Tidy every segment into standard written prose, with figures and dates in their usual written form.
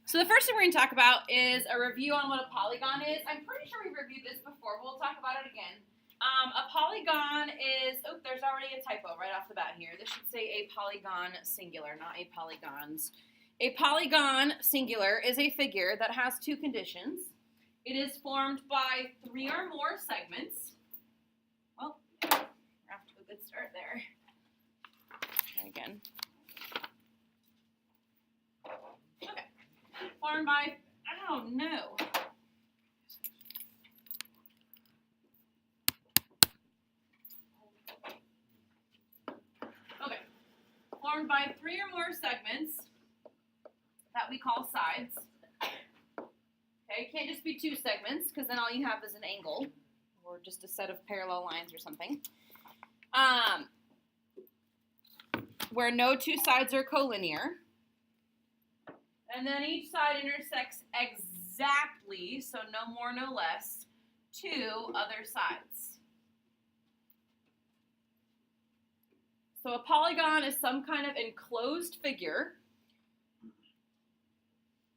So the first thing we're going to talk about is a review on what a polygon is. I'm pretty sure we've reviewed this before, but we'll talk about it again. A polygon is, oh, there's already a typo right off the bat here. This should say a polygon singular, not a polygons. A polygon singular is a figure that has two conditions. It is formed by three or more segments. Well, we're off to a good start there. Try again. Okay. Formed by, oh no. Okay. Formed by three or more segments that we call sides. Okay, it can't just be two segments, because then all you have is an angle, or just a set of parallel lines or something. Where no two sides are collinear. And then each side intersects exactly, so no more, no less, two other sides. So a polygon is some kind of enclosed figure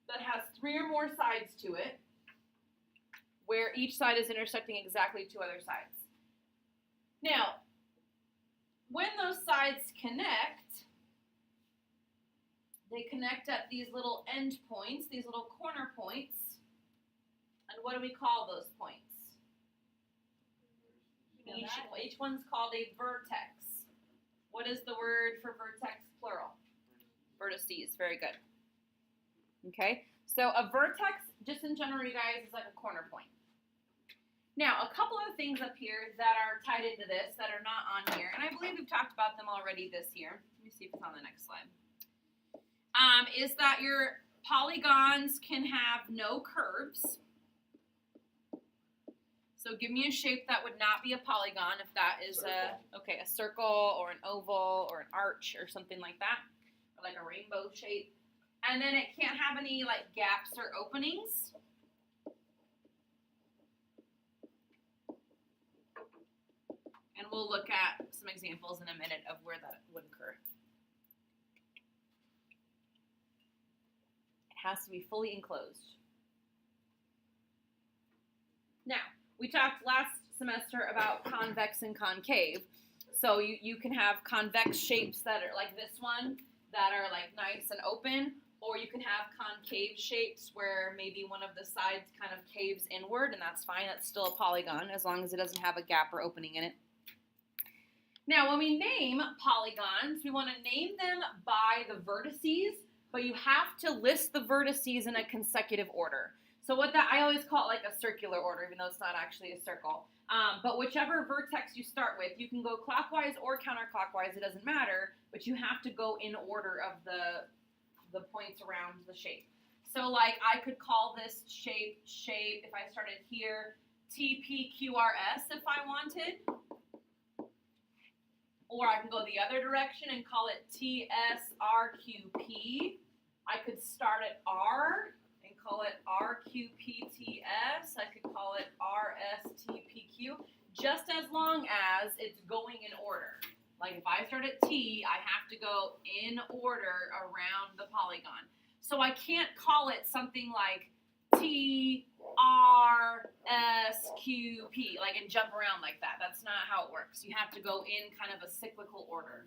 that has three or more sides to it, where each side is intersecting exactly two other sides. Now, when those sides connect, they connect at these little end points, these little corner points. And what do we call those points? Each one's called a vertex. What is the word for vertex plural? Vertices. Very good. Okay, so a vertex, just in general, you guys, is like a corner point. Now, a couple of things up here that are tied into this that are not on here, and I believe we've talked about them already this year. Let me see if it's on the next slide. Is that your polygons can have no curves. So give me a shape that would not be a polygon if that is a circle or an oval or an arch or something like that, or like a rainbow shape. And then it can't have any like gaps or openings. And we'll look at some examples in a minute of where that would occur. It has to be fully enclosed. Now, we talked last semester about convex and concave. So you can have convex shapes that are like this one, that are like nice and open, or you can have concave shapes where maybe one of the sides kind of caves inward, and that's fine. That's still a polygon as long as it doesn't have a gap or opening in it. Now, when we name polygons, we want to name them by the vertices, but you have to list the vertices in a consecutive order. So I always call it like a circular order, even though it's not actually a circle. But whichever vertex you start with, you can go clockwise or counterclockwise, it doesn't matter, but you have to go in order of the points around the shape. So like I could call this shape, if I started here, TPQRS if I wanted. Or I can go the other direction and call it TSRQP. I could start at R and call it RQPTS. I could call it RSTPQ, just as long as it's going in order. Like if I start at T, I have to go in order around the polygon. So I can't call it something like TRSQP, like and jump around like that. That's not how it works. You have to go in kind of a cyclical order.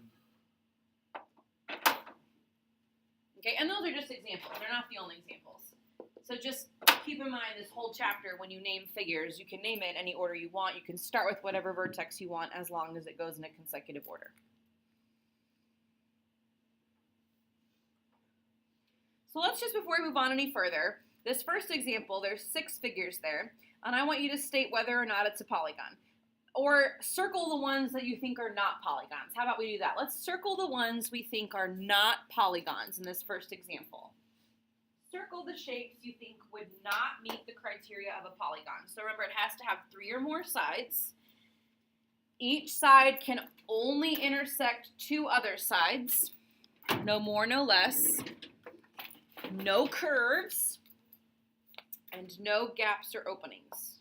Okay, and those are just examples. They're not the only examples. So just keep in mind this whole chapter, when you name figures, you can name it in any order you want. You can start with whatever vertex you want as long as it goes in a consecutive order. So let's just, before we move on any further, this first example, there's 6 figures there, and I want you to state whether or not it's a polygon. Or circle the ones that you think are not polygons. How about we do that? Let's circle the ones we think are not polygons in this first example. Circle the shapes you think would not meet the criteria of a polygon. So remember, it has to have 3 or more sides. Each side can only intersect 2 other sides. No more, no less. No curves. And no gaps or openings.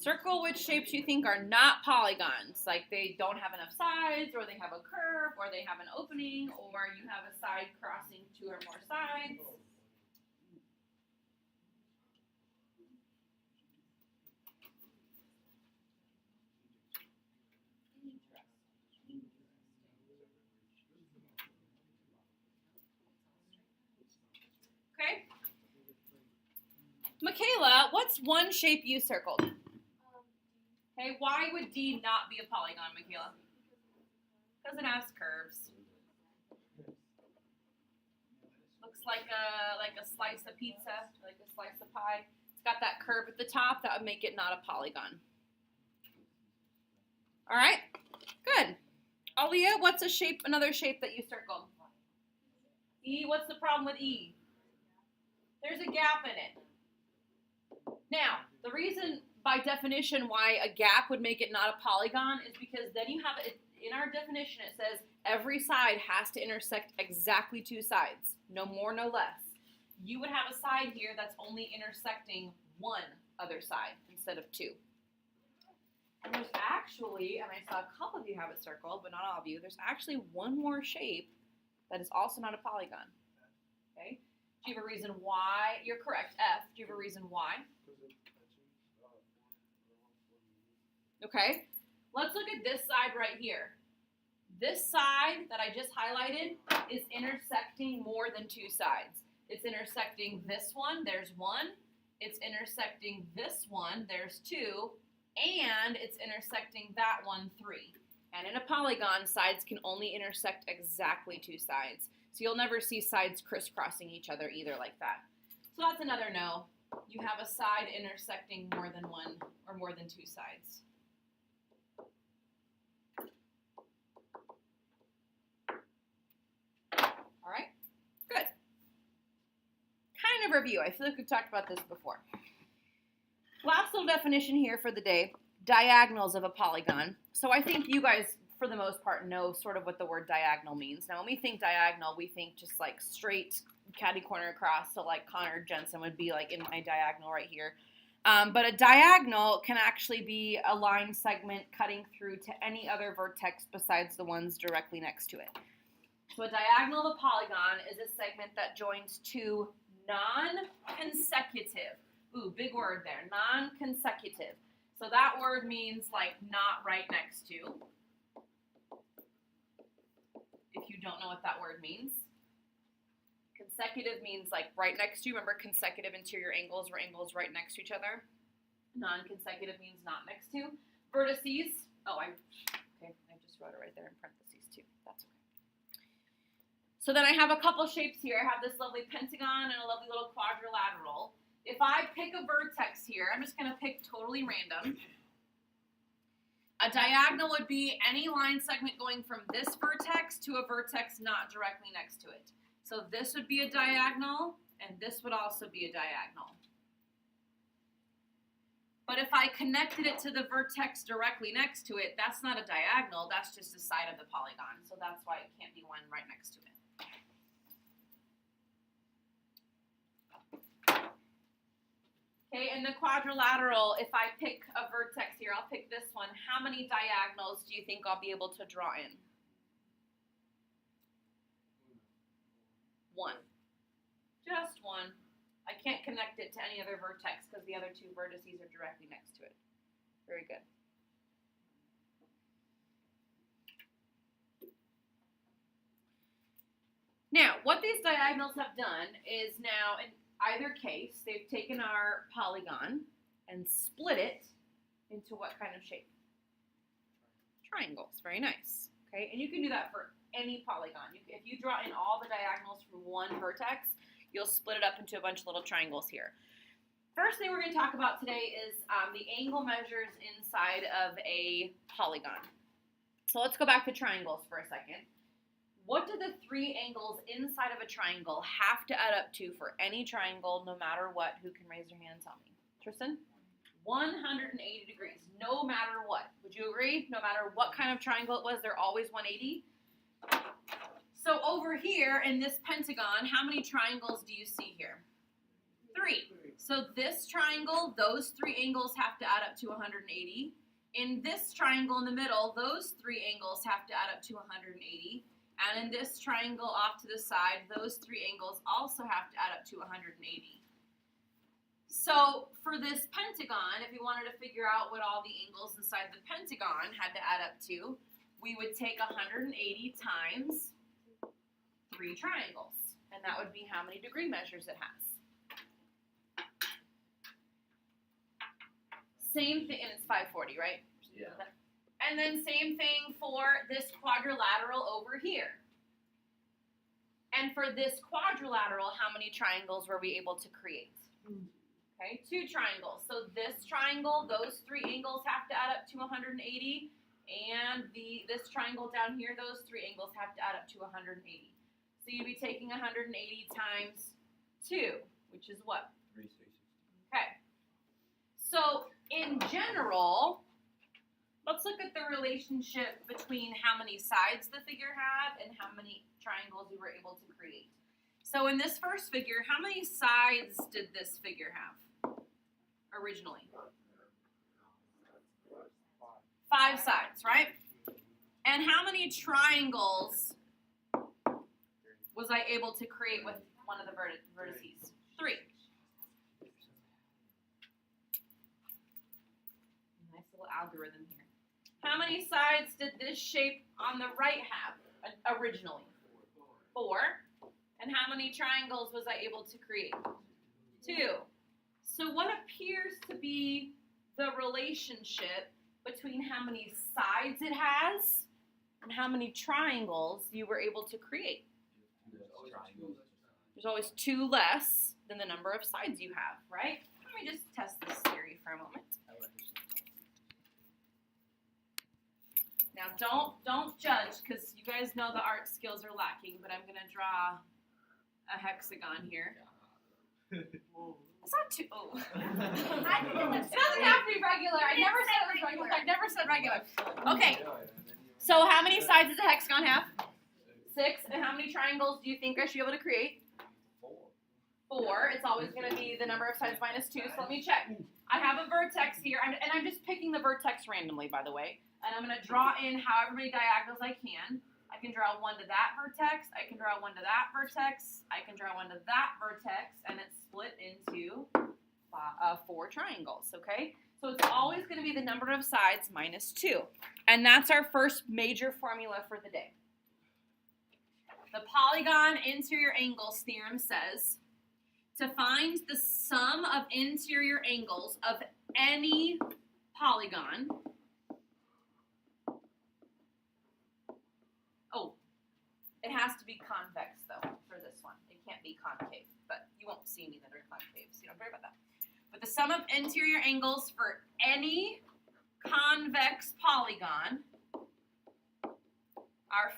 Circle which shapes you think are not polygons, like they don't have enough sides, or they have a curve, or they have an opening, or you have a side crossing two or more sides. Okay. Michaela, what's one shape you circled? Okay, why would D not be a polygon, Michaela? Because it has curves. Looks like a slice of pizza, like a slice of pie. It's got that curve at the top. That would make it not a polygon. All right, good. Aaliyah, what's another shape that you circled? E, what's the problem with E? There's a gap in it. Now, the reason by definition why a gap would make it not a polygon is because then you have it in our definition. It says every side has to intersect exactly two sides, no more, no less. You would have a side here that's only intersecting one other side instead of two. And there's actually, and I saw a couple of you have it circled, but not all of you, there's actually one more shape that is also not a polygon. Okay? Do you have a reason why? You're correct, F. Do you have a reason why? Okay, let's look at this side right here. This side that I just highlighted is intersecting more than two sides. It's intersecting this one, there's one. It's intersecting this one, there's two. And it's intersecting that one, three. And in a polygon, sides can only intersect exactly two sides. So you'll never see sides crisscrossing each other either like that. So that's another no. You have a side intersecting more than one or more than two sides. All right, good. Kind of review. I feel like we've talked about this before. Last little definition here for the day, diagonals of a polygon. So I think you guys, for the most part, know sort of what the word diagonal means. Now, when we think diagonal, we think just like straight catty corner across. So like Connor Jensen would be like in my diagonal right here. But a diagonal can actually be a line segment cutting through to any other vertex besides the ones directly next to it. So a diagonal of a polygon is a segment that joins two non-consecutive. Ooh, big word there, non-consecutive. So that word means like not right next to. If you don't know what that word means. Consecutive means like right next to. Remember consecutive interior angles were angles right next to each other. Non-consecutive means not next to. Vertices. Oh, I just wrote it right there in parentheses too. That's okay. So then I have a couple shapes here. I have this lovely pentagon and a lovely little quadrilateral. If I pick a vertex here, I'm just going to pick totally random. A diagonal would be any line segment going from this vertex to a vertex not directly next to it. So this would be a diagonal, and this would also be a diagonal. But if I connected it to the vertex directly next to it, that's not a diagonal, that's just a side of the polygon. So that's why it can't be one right next to it. Okay, and the quadrilateral, if I pick a vertex here, I'll pick this one. How many diagonals do you think I'll be able to draw in? One. Just one. I can't connect it to any other vertex because the other two vertices are directly next to it. Very good. Now, what these diagonals have done is now, in either case, they've taken our polygon and split it into what kind of shape? Triangles. Very nice. Okay, and you can do that for any polygon. If you draw in all the diagonals from one vertex, you'll split it up into a bunch of little triangles here. First thing we're going to talk about today is the angle measures inside of a polygon. So let's go back to triangles for a second. What do the three angles inside of a triangle have to add up to for any triangle, no matter what? Who can raise their hand and tell me? Tristan? 180 degrees, no matter what. Would you agree? No matter what kind of triangle it was, they're always 180. So over here in this pentagon, how many triangles do you see here? 3. So this triangle, those three angles have to add up to 180. In this triangle in the middle, those three angles have to add up to 180. And in this triangle off to the side, those three angles also have to add up to 180. So for this pentagon, if we wanted to figure out what all the angles inside the pentagon had to add up to, we would take 180 times 3 triangles. And that would be how many degree measures it has. Same thing, and it's 540, right? Yeah. And then same thing for this quadrilateral over here. And for this quadrilateral, how many triangles were we able to create? Okay, 2 triangles. So this triangle, those 3 angles have to add up to 180. And this triangle down here, those 3 angles have to add up to 180. So you'd be taking 180 times 2, which is what? 360. Okay. So in general, let's look at the relationship between how many sides the figure had and how many triangles we were able to create. So in this first figure, how many sides did this figure have originally? 5 sides, right? And how many triangles was I able to create with one of the vertices? 3. Nice little algorithm here. How many sides did this shape on the right have originally? 4. And how many triangles was I able to create? 2. So what appears to be the relationship between how many sides it has and how many triangles you were able to create? There's always 2 less than the number of sides you have, right? Let me just test this theory for a moment. Now don't judge, because you guys know the art skills are lacking, but I'm gonna draw a hexagon here. It's not too. Oh. It doesn't have to be regular. I never said it was regular. I never said regular. Okay. So how many sides does a hexagon have? 6. And how many triangles do you think I should be able to create? 4. It's always going to be the number of sides minus 2. So let me check. I have a vertex here, and I'm just picking the vertex randomly, by the way. And I'm going to draw in however many diagonals I can. I can draw 1 to that vertex. I can draw 1 to that vertex. I can draw 1 to that vertex, and it's split into 4 triangles, okay? So it's always going to be the number of sides minus 2. And that's our first major formula for the day. The polygon interior angles theorem says to find the sum of interior angles of any polygon. Oh, it has to be convex though for this one. It can't be concave, but you won't see any that are concave, so you don't worry about that. But the sum of interior angles for any convex polygon, our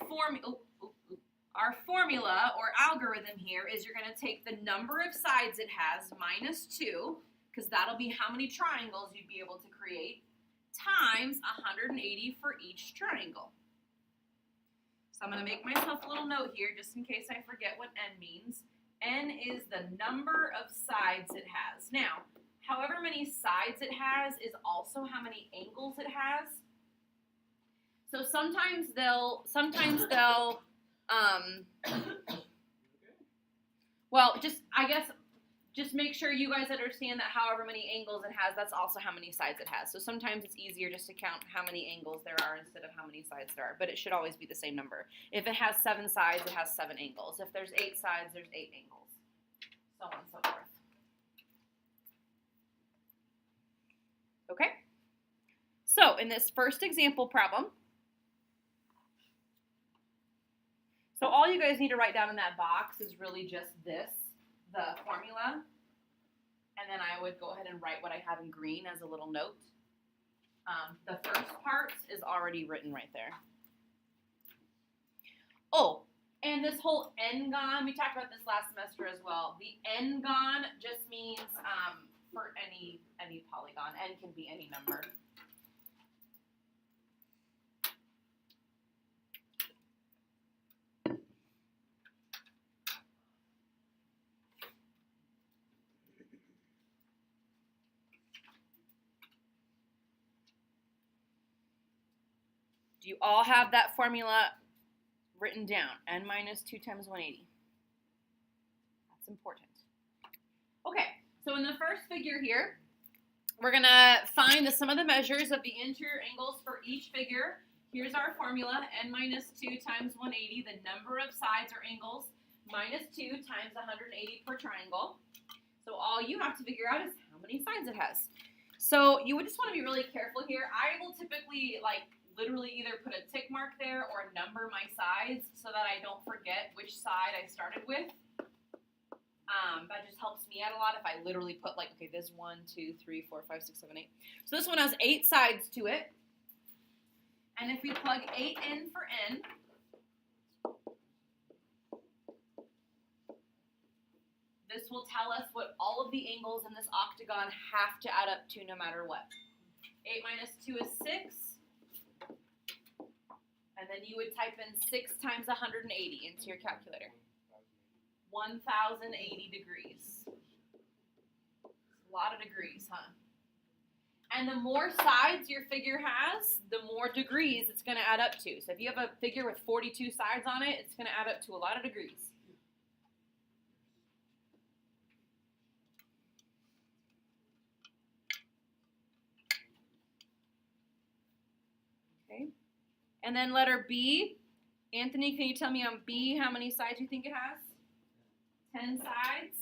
formula or algorithm here is you're going to take the number of sides it has minus 2, because that'll be how many triangles you'd be able to create, times 180 for each triangle. So I'm going to make myself a little note here just in case I forget what n means. N is the number of sides it has. Now, however many sides it has is also how many angles it has. So sometimes they'll well, just make sure you guys understand that however many angles it has, that's also how many sides it has. So sometimes it's easier just to count how many angles there are instead of how many sides there are, but it should always be the same number. If it has 7 sides, it has 7 angles. If there's 8 sides, there's 8 angles, so on and so forth. Okay? So in this first example problem, so all you guys need to write down in that box is really just this, the formula, and then I would go ahead and write what I have in green as a little note. The first part is already written right there. Oh, and this whole n-gon, we talked about this last semester as well. The n-gon just means for any polygon. N can be any number. Do you all have that formula written down? N minus 2 times 180. That's important. Okay, so in the first figure here, we're going to find the sum of the measures of the interior angles for each figure. Here's our formula, n minus 2 times 180, the number of sides or angles, minus 2 times 180 per triangle. So all you have to figure out is how many sides it has. So you would just want to be really careful here. I will typically literally either put a tick mark there or number my sides so that I don't forget which side I started with. That just helps me out a lot if I literally put okay, this 1, 2, 3, 4, 5, 6, 7, 8. So this one has 8 sides to it. And if we plug 8 in for n, this will tell us what all of the angles in this octagon have to add up to no matter what. 8 minus 2 is 6. And then you would type in 6 times 180 into your calculator. 1,080 degrees. A lot of degrees, huh? And the more sides your figure has, the more degrees it's going to add up to. So if you have a figure with 42 sides on it, it's going to add up to a lot of degrees. Okay. And then letter B. Anthony, can you tell me on B how many sides you think it has? 10 sides.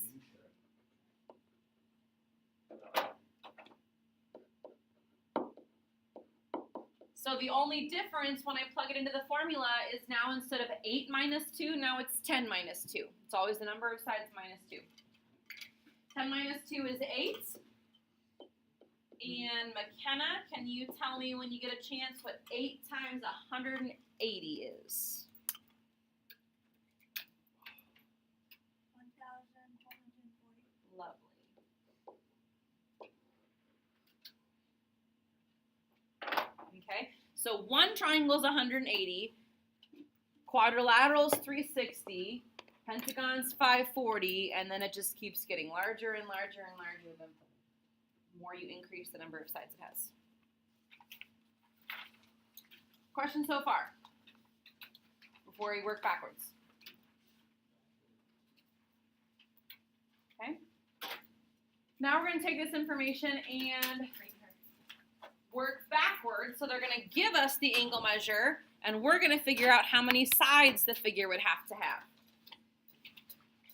So the only difference when I plug it into the formula is now instead of 8 minus 2, now it's 10 minus 2. It's always the number of sides minus 2. 10 minus 2 is 8. And McKenna, can you tell me when you get a chance what 8 times 180 is? 1,440. Lovely. Okay, so one triangle is 180, quadrilateral is 360, pentagon's 540, and then it just keeps getting larger and larger and larger the more you increase the number of sides it has. Question so far before we work backwards? Okay. Now we're going to take this information and work backwards. So they're going to give us the angle measure, and we're going to figure out how many sides the figure would have to have.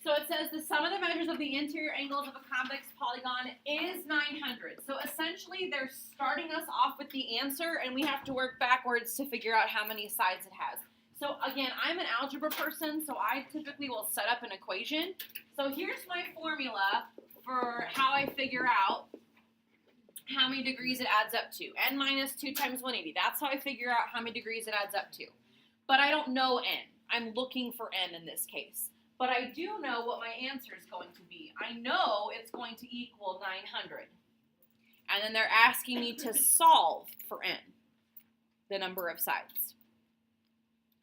So it says the sum of the measures of the interior angles of a convex polygon is 900. So essentially they're starting us off with the answer, and we have to work backwards to figure out how many sides it has. So again, I'm an algebra person, so I typically will set up an equation. So here's my formula for how I figure out how many degrees it adds up to. N minus 2 times 180. That's how I figure out how many degrees it adds up to. But I don't know n. I'm looking for n in this case. But I do know what my answer is going to be. I know it's going to equal 900. And then they're asking me to solve for n, the number of sides.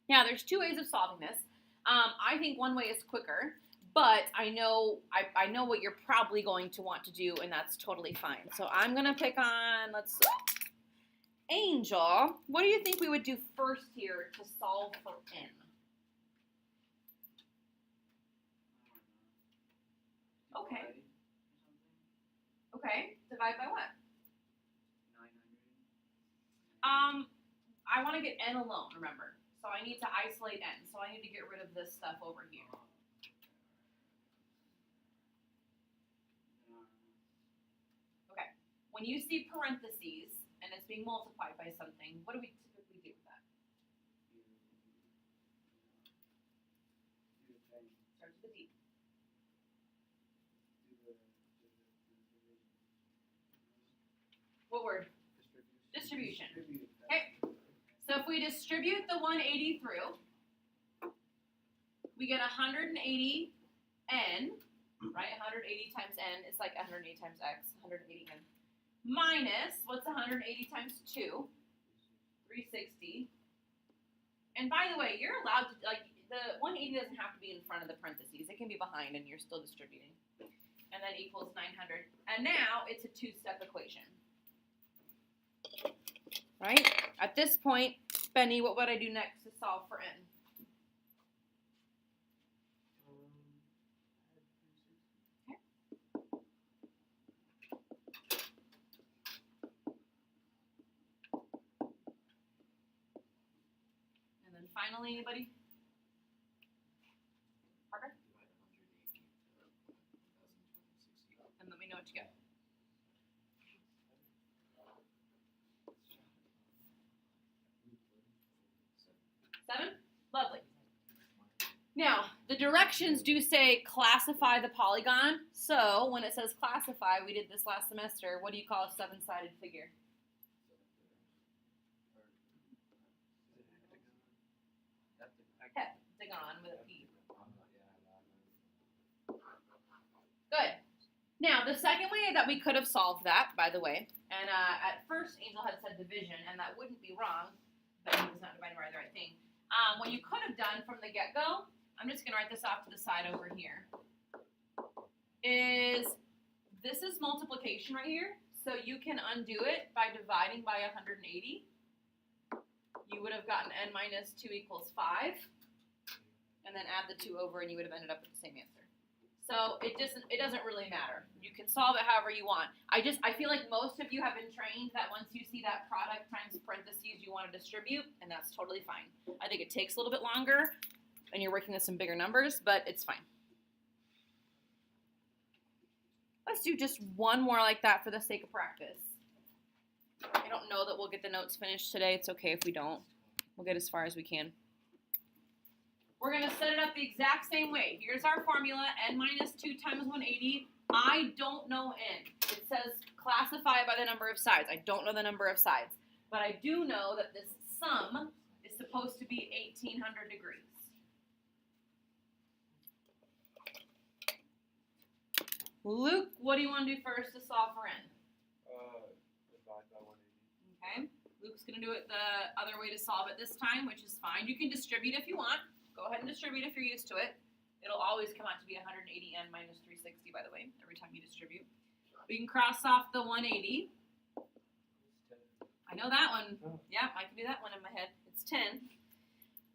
Now, there's two ways of solving this. I think one way is quicker, but I know what you're probably going to want to do, and that's totally fine. So I'm going to pick on, Angel. What do you think we would do first here to solve for n? Okay. Okay. Divide by what? 900. I want to get n alone, remember. So I need to isolate n. So I need to get rid of this stuff over here. Okay. When you see parentheses and it's being multiplied by something, what do we typically do with that? Start with the D. What word? Distribution. Okay. So if we distribute the 180 through, we get 180 n, right? 180 times n is like 180 times x, 180 n. Minus, what's 180 times 2? 360. And by the way, you're allowed to, the 180 doesn't have to be in front of the parentheses. It can be behind and you're still distributing. And then equals 900. And now it's a two-step equation. Right? At this point, Benny, what would I do next to solve for n? And then finally, anybody? Parker? And let me know what you get. 7? Lovely. Now, the directions do say classify the polygon. So when it says classify, we did this last semester, what do you call a 7-sided figure? Heptagon with a P. Good. Now, the second way that we could have solved that, by the way, and at first Angel had said division, and that wouldn't be wrong, but he was not dividing by the right thing. What you could have done from the get-go, I'm just going to write this off to the side over here, is this is multiplication right here, so you can undo it by dividing by 180. You would have gotten n minus 2 equals 5, and then add the 2 over, and you would have ended up with the same answer. So it doesn't really matter. You can solve it however you want. I feel like most of you have been trained that once you see that product times parentheses, you want to distribute, and that's totally fine. I think it takes a little bit longer, and you're working with some bigger numbers, but it's fine. Let's do just one more like that for the sake of practice. I don't know that we'll get the notes finished today. It's okay if we don't. We'll get as far as we can. We're going to set it up the exact same way. Here's our formula, n minus 2 times 180. I don't know n. It says classify by the number of sides. I don't know the number of sides. But I do know that this sum is supposed to be 1800 degrees. Luke, what do you want to do first to solve for n? Divide by 180. Okay. Luke's going to do it the other way to solve it this time, which is fine. You can distribute if you want. Go ahead and distribute if you're used to it. It'll always come out to be 180n minus 360, by the way, every time you distribute. We can cross off the 180. I know that one. Yeah, I can do that one in my head. It's 10.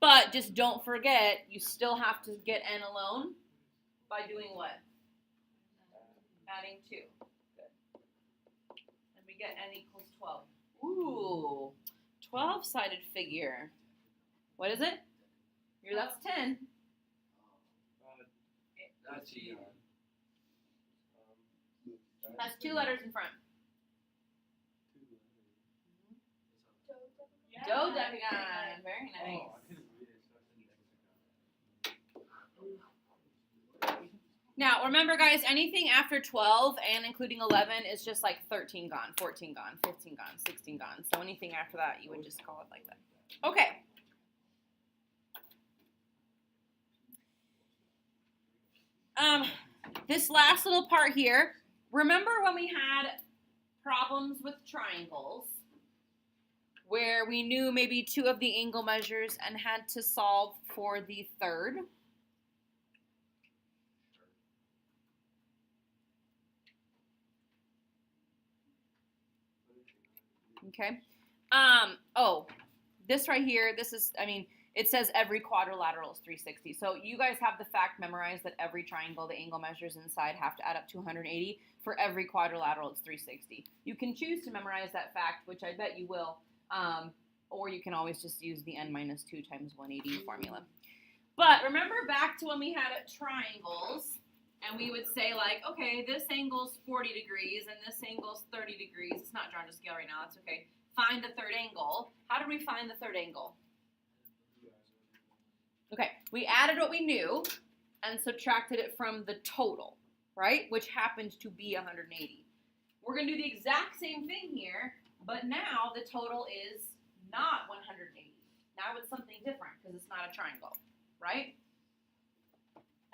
But just don't forget, you still have to get n alone by doing what? Adding 2. Good. And we get n equals 12. Ooh, 12-sided figure. What is it? That's 10. That's 2 letters in front. Dodecagon. Very nice. Now, remember, guys, anything after 12 and including 11 is just like 13 gone, 14 gone, 15 gone, 16 gone. So anything after that, you would just call it like that. Okay. This last little part here, remember when we had problems with triangles where we knew maybe 2 of the angle measures and had to solve for the third? Okay. Oh, this right here, this is, it says every quadrilateral is 360. So you guys have the fact memorized that every triangle, the angle measures inside have to add up to 180. For every quadrilateral, it's 360. You can choose to memorize that fact, which I bet you will, or you can always just use the n minus 2 times 180 formula. But remember back to when we had triangles, and we would say like, okay, this angle's 40 degrees, and this angle's 30 degrees. It's not drawn to scale right now, that's okay. Find the third angle. How did we find the third angle? Okay, we added what we knew and subtracted it from the total, right? Which happened to be 180. We're going to do the exact same thing here, but now the total is not 180. Now it's something different because it's not a triangle, right?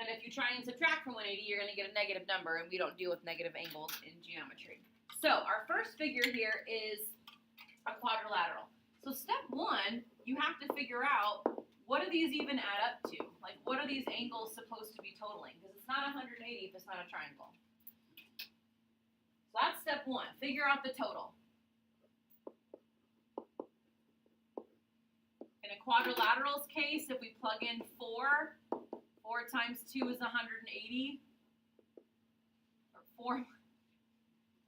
And if you try and subtract from 180, you're going to get a negative number, and we don't deal with negative angles in geometry. So our first figure here is a quadrilateral. So step 1, you have to figure out, what do these even add up to? Like, what are these angles supposed to be totaling? Because it's not 180 if it's not a triangle. So that's step 1. Figure out the total. quadrilaterals case, if we plug in 4 times 2 is 180. Or 4, no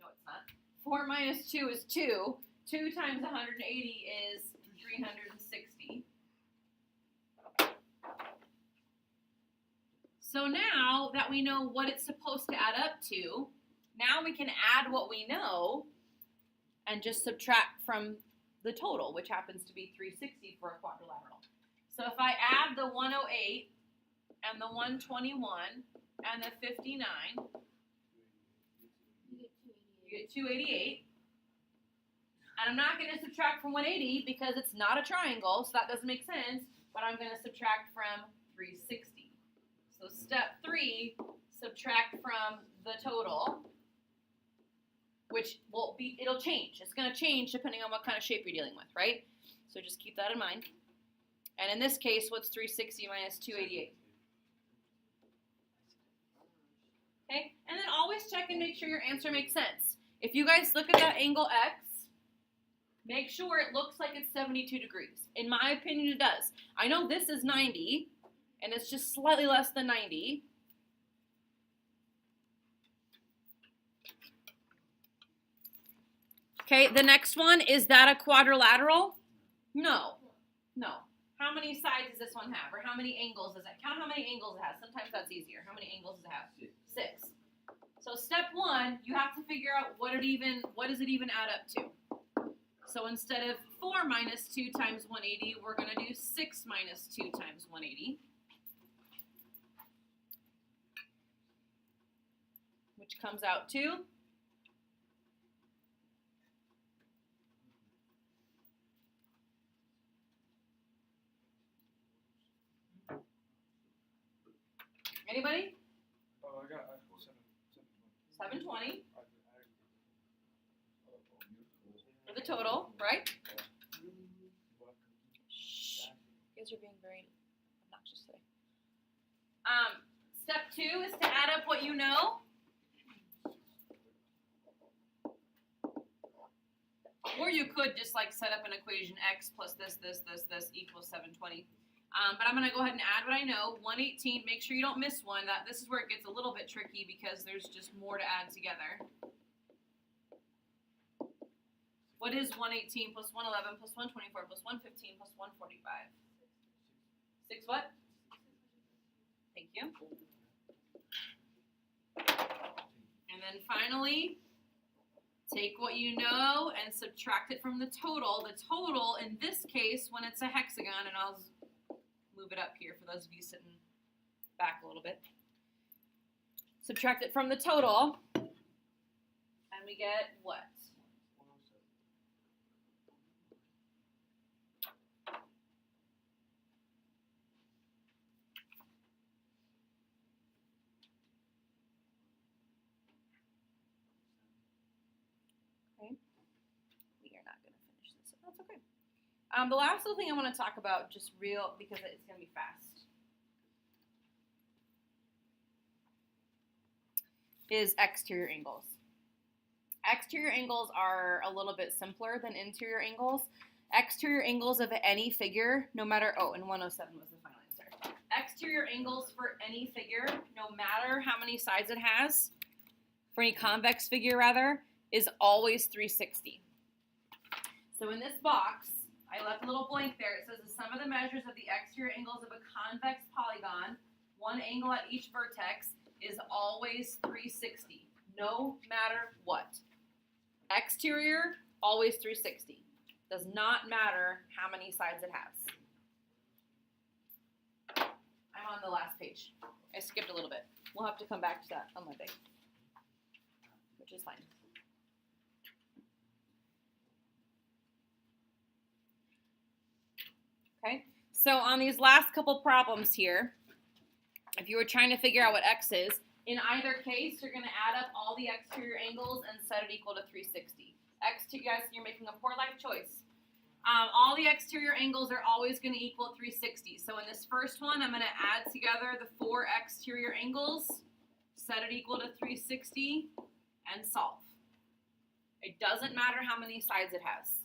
it's not. 4 minus 2 is 2. 2 times 180 is 360. So now that we know what it's supposed to add up to, now we can add what we know and just subtract from the total, which happens to be 360 for a quadrilateral. So if I add the 108 and the 121 and the 59, you get 288. And I'm not going to subtract from 180 because it's not a triangle, so that doesn't make sense, but I'm going to subtract from 360. So step 3, subtract from the total, which will be, it'll change. It's going to change depending on what kind of shape you're dealing with, right? So just keep that in mind. And in this case, what's 360 minus 288? Okay, and then always check and make sure your answer makes sense. If you guys look at that angle X, make sure it looks like it's 72 degrees. In my opinion, it does. I know this is 90, and it's just slightly less than 90. Okay, the next one, is that a quadrilateral? No. No. How many sides does this one have? Or how many angles does it? Count how many angles it has. Sometimes that's easier. How many angles does it have? 6. So step 1, you have to figure out what does it even add up to? So instead of 4 minus 2 times 180, we're going to do 6 minus 2 times 180. Which comes out to anybody? Oh, I got 720 for the total, right? Shh. You guys are being very obnoxious today. Step 2 is to add up what you know. Or you could just like set up an equation x plus this equals 720. But I'm going to go ahead and add what I know. 118, make sure you don't miss one. This is where it gets a little bit tricky because there's just more to add together. What is 118 plus 111 plus 124 plus 115 plus 145? 6 what? Thank you. And then finally, take what you know and subtract it from the total. The total, in this case, when it's a hexagon, and I'll move it up here for those of you sitting back a little bit. Subtract it from the total, and we get what? Okay. We are not going to finish this. That's okay. The last little thing I want to talk about, just real, because it's going to be fast, is exterior angles. Exterior angles are a little bit simpler than interior angles. Exterior angles of any figure, no matter, and 107 was the final answer. Exterior angles for any figure, no matter how many sides it has, for any convex figure rather, is always 360. So in this box, I left a little blank there. It says the sum of the measures of the exterior angles of a convex polygon, one angle at each vertex, is always 360, no matter what. Exterior, always 360. Does not matter how many sides it has. I'm on the last page. I skipped a little bit. We'll have to come back to that on Monday, which is fine. Okay, so on these last couple problems here, if you were trying to figure out what x is, in either case, you're going to add up all the exterior angles and set it equal to 360. Guys, you're making a poor life choice. All the exterior angles are always going to equal 360. So in this first one, I'm going to add together the 4 exterior angles, set it equal to 360, and solve. It doesn't matter how many sides it has.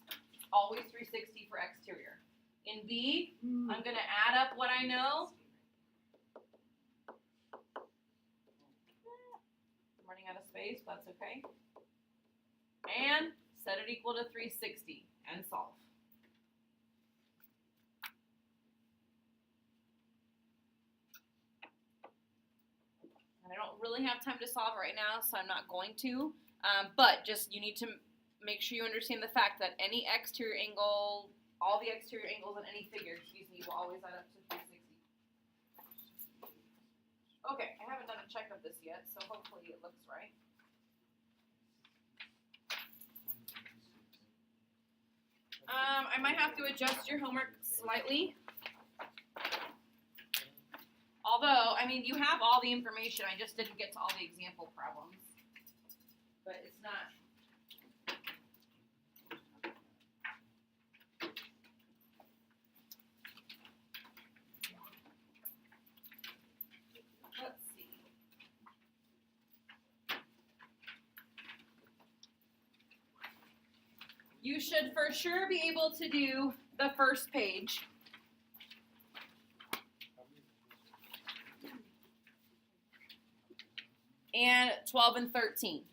Always 360 for exterior. In B, I'm going to add up what I know. I'm running out of space, but that's okay. And set it equal to 360 and solve. And I don't really have time to solve it right now, so I'm not going to. But just you need to make sure you understand the fact that any exterior angle, all the exterior angles on any figure, will always add up to 360. Okay, I haven't done a check of this yet, so hopefully it looks right. I might have to adjust your homework slightly. Although, I mean, you have all the information, I just didn't get to all the example problems. But it's not. Let's see. You should for sure be able to do the first page. And 12 and 13.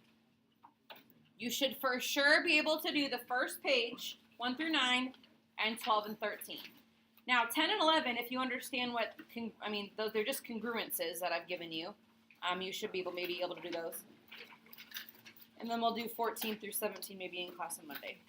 You should for sure be able to do the first page, 1 through 9, and 12 and 13. Now, 10 and 11, if you understand what, they're just congruences that I've given you. You should be able to do those. And then we'll do 14 through 17 maybe in class on Monday.